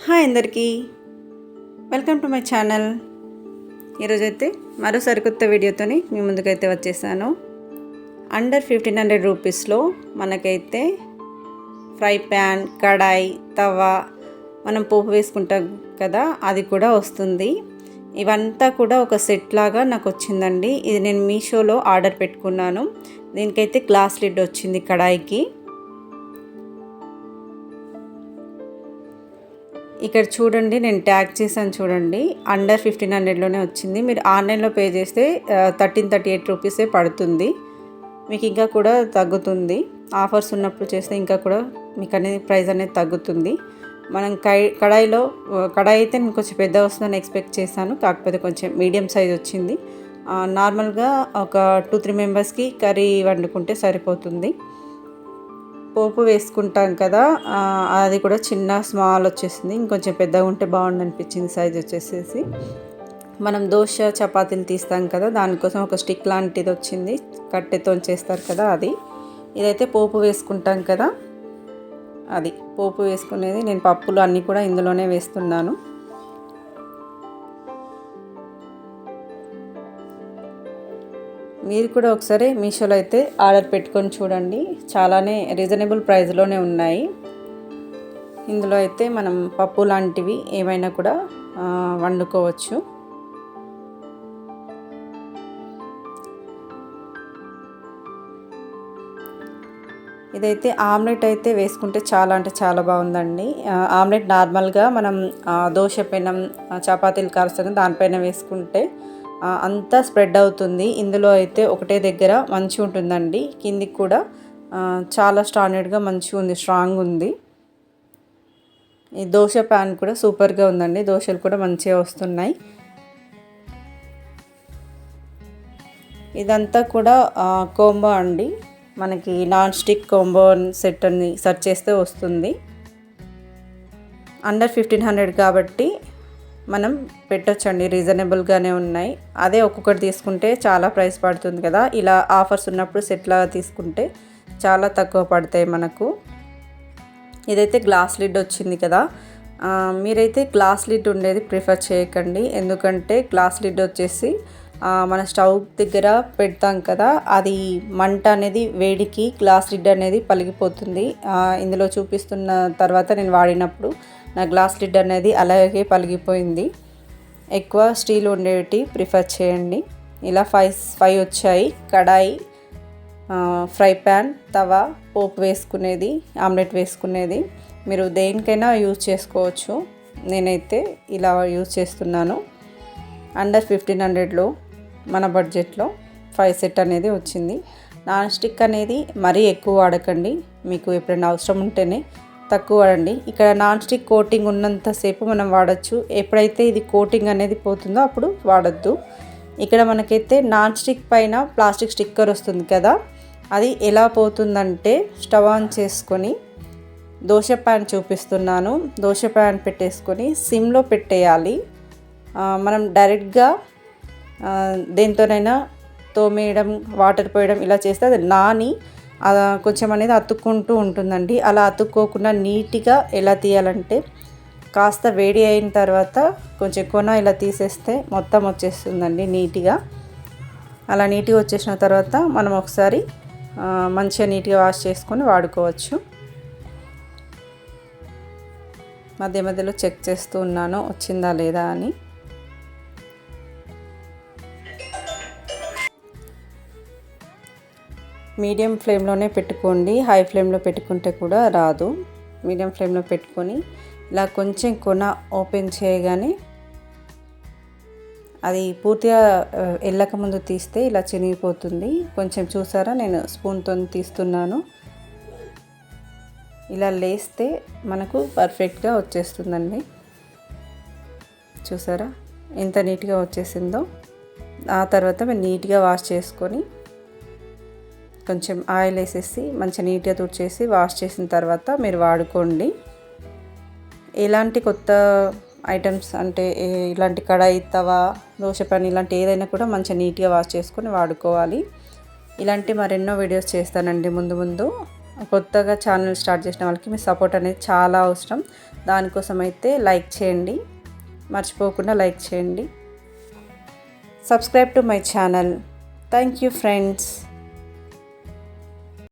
Hi అందరికీ, welcome to my channel. ఈరోజైతే మరో సరికొత్త వీడియోతోని మీ ముందుకైతే వచ్చేసాను. అండర్ 1500 రూపీస్లో మనకైతే ఫ్రై ప్యాన్, కడాయి, తవా, మనం పోపు వేసుకుంటాం కదా, అది కూడా వస్తుంది. ఇవంతా కూడా ఒక సెట్ లాగా నాకు వచ్చిందండి. ఇది నేను మీషోలో ఆర్డర్ పెట్టుకున్నాను. దీనికైతే గ్లాస్ లిడ్ వచ్చింది కడాయికి. ఇక్కడ చూడండి, నేను ట్యాగ్ చేశాను చూడండి, అండర్ 1500లోనే వచ్చింది. మీరు ఆన్లైన్లో పే చేస్తే 1338 రూపీసే పడుతుంది. మీకు ఇంకా కూడా తగ్గుతుంది. ఆఫర్స్ ఉన్నప్పుడు చేస్తే ఇంకా కూడా మీకు అనేది ప్రైస్ అనేది తగ్గుతుంది. మనం కడాయి అయితే నేను కొంచెం పెద్ద వస్తుందని ఎక్స్పెక్ట్ చేశాను, కాకపోతే కొంచెం మీడియం సైజ్ వచ్చింది. నార్మల్గా ఒక 2-3 మెంబర్స్కి కర్రీ వండుకుంటే సరిపోతుంది. పోపు వేసుకుంటాం కదా, అది కూడా చిన్న స్మాల్ వచ్చేసింది. ఇంకొంచెం పెద్దగా ఉంటే బాగుండు అనిపించింది సైజ్ వచ్చేసేసి. మనం దోశ చపాతీలు తీస్తాం కదా, దానికోసం ఒక స్టిక్ లాంటిది వచ్చింది, కట్టెతో చేస్తారు కదా అది. ఇదైతే పోపు వేసుకుంటాం కదా, అది పోపు వేసుకునేది. నేను పప్పులు అన్నీ కూడా ఇందులోనే వేస్తున్నాను. మీరు కూడా ఒకసారి మీషోలో అయితే ఆర్డర్ పెట్టుకొని చూడండి, చాలానే రీజనబుల్ ప్రైస్లోనే ఉన్నాయి. ఇందులో అయితే మనం పప్పు లాంటివి ఏమైనా కూడా వండుకోవచ్చు. ఇదైతే ఆమ్లెట్ అయితే వేసుకుంటే చాలా అంటే చాలా బాగుందండి. ఆమ్లెట్ నార్మల్గా మనం దోశ పెనం, చపాతీలు కాల్స్తాం, దానిపైన వేసుకుంటే అంతా స్ప్రెడ్ అవుతుంది. ఇందులో అయితే ఒకటే దగ్గర మంచిగా ఉంటుందండి. కిందికి కూడా చాలా స్టాండర్డ్గా మంచిగా ఉంది, స్ట్రాంగ్ ఉంది. ఈ దోశ ప్యాన్ కూడా సూపర్గా ఉందండి, దోశలు కూడా మంచిగా వస్తున్నాయి. ఇదంతా కూడా కోంబో అండి, మనకి నాన్ స్టిక్ కోంబో సెట్ అని సెర్చ్ చేస్తే వస్తుంది. అండర్ 1500 కాబట్టి మనం పెట్టొచ్చండి, రీజనబుల్గానే ఉన్నాయి. అదే ఒక్కొక్కటి తీసుకుంటే చాలా ప్రైస్ పడుతుంది కదా, ఇలా ఆఫర్స్ ఉన్నప్పుడు సెట్ లాగా తీసుకుంటే చాలా తక్కువ పడతాయి మనకు. ఇదైతే గ్లాస్ లిడ్ వచ్చింది కదా, మీరైతే గ్లాస్ లిడ్ ఉండేది ప్రిఫర్ చేయకండి. ఎందుకంటే గ్లాస్ లిడ్ వచ్చేసి మన స్టవ్ దగ్గర పెడతాం కదా, అది మంట అనేది వేడికి గ్లాస్ లిడ్ అనేది పలిగిపోతుంది. ఇందులో చూపిస్తున్న తర్వాత నేను వాడినప్పుడు నా గ్లాస్ లిడ్ అనేది అలాగే పలిగిపోయింది. ఎక్కువ స్టీల్ ఉండేటి ప్రిఫర్ చేయండి. ఇలా 5 వచ్చాయి: కడాయి, ఫ్రై ప్యాన్, తవా, పోపు వేసుకునేది, ఆమ్లెట్ వేసుకునేది. మీరు దేనికైనా యూజ్ చేసుకోవచ్చు. నేనైతే ఇలా యూజ్ చేస్తున్నాను. అండర్ 1500లో మన బడ్జెట్లో 5 సెట్ అనేది వచ్చింది. నాన్ స్టిక్ అనేది మరీ ఎక్కువ వాడకండి, మీకు ఎప్పుడైనా అవసరం ఉంటేనే తక్కువ వాడండి. ఇక్కడ నాన్ స్టిక్ కోటింగ్ ఉన్నంతసేపు మనం వాడచ్చు, ఎప్పుడైతే ఇది కోటింగ్ అనేది పోతుందో అప్పుడు వాడద్దు. ఇక్కడ మనకైతే నాన్ స్టిక్ పైన ప్లాస్టిక్ స్టిక్కర్ వస్తుంది కదా, అది ఎలా పోతుందంటే స్టవ్ ఆన్ చేసుకొని దోశ ప్యాన్ చూపిస్తున్నాను, దోశ ప్యాన్ పెట్టేసుకొని సిమ్లో పెట్టేయాలి. మనం డైరెక్ట్గా దేంతోనైనా తోమేయడం, వాటర్ పోయడం ఇలా చేస్తే అది నాని కొంచెం అనేది అతుక్కుంటూ ఉంటుందండి. అలా అతుక్కోకుండా నీట్గా ఎలా తీయాలంటే, కాస్త వేడి అయిన తర్వాత కొంచెం కొన ఇలా తీసేస్తే మొత్తం వచ్చేస్తుందండి నీట్గా. అలా నీట్గా వచ్చేసిన తర్వాత మనం ఒకసారి మంచిగా నీట్గా వాష్ చేసుకొని వాడుకోవచ్చు. మధ్య మధ్యలో చెక్ చేస్తూ ఉన్నాను వచ్చిందా లేదా అని. మీడియం ఫ్లేమ్లోనే పెట్టుకోండి, హై ఫ్లేమ్లో పెట్టుకుంటే కూడా రాదు. మీడియం ఫ్లేమ్లో పెట్టుకొని ఇలా కొంచెం కొన ఓపెన్ చేయగానే అది పూర్తిగా వెళ్ళక ముందు తీస్తే ఇలా చినిగిపోతుంది. కొంచెం చూసారా, నేను స్పూన్తో తీస్తున్నాను. ఇలా లేస్తే మనకు పర్ఫెక్ట్గా వచ్చేస్తుందండి. చూసారా ఎంత నీట్గా వచ్చేసిందో. ఆ తర్వాత మీరు నీట్గా వాష్ చేసుకొని కొంచెం ఆయిల్ వేసేసి మంచిగా నీట్గా తుడిచేసి వాష్ చేసిన తర్వాత మీరు వాడుకోండి. ఎలాంటి కొత్త ఐటమ్స్ అంటే ఇలాంటి కడాయి, తవా, దోశ ప్యాన్ ఇలాంటి ఏదైనా కూడా మంచిగా నీట్గా వాష్ చేసుకొని వాడుకోవాలి. ఇలాంటి మరెన్నో వీడియోస్ చేస్తానండి ముందు. కొత్తగా ఛానల్ స్టార్ట్ చేసిన వాళ్ళకి మీ సపోర్ట్ అనేది చాలా అవసరం. దానికోసం అయితే లైక్ చేయండి, మర్చిపోకుండా లైక్ చేయండి. Subscribe to my channel. Thank you friends.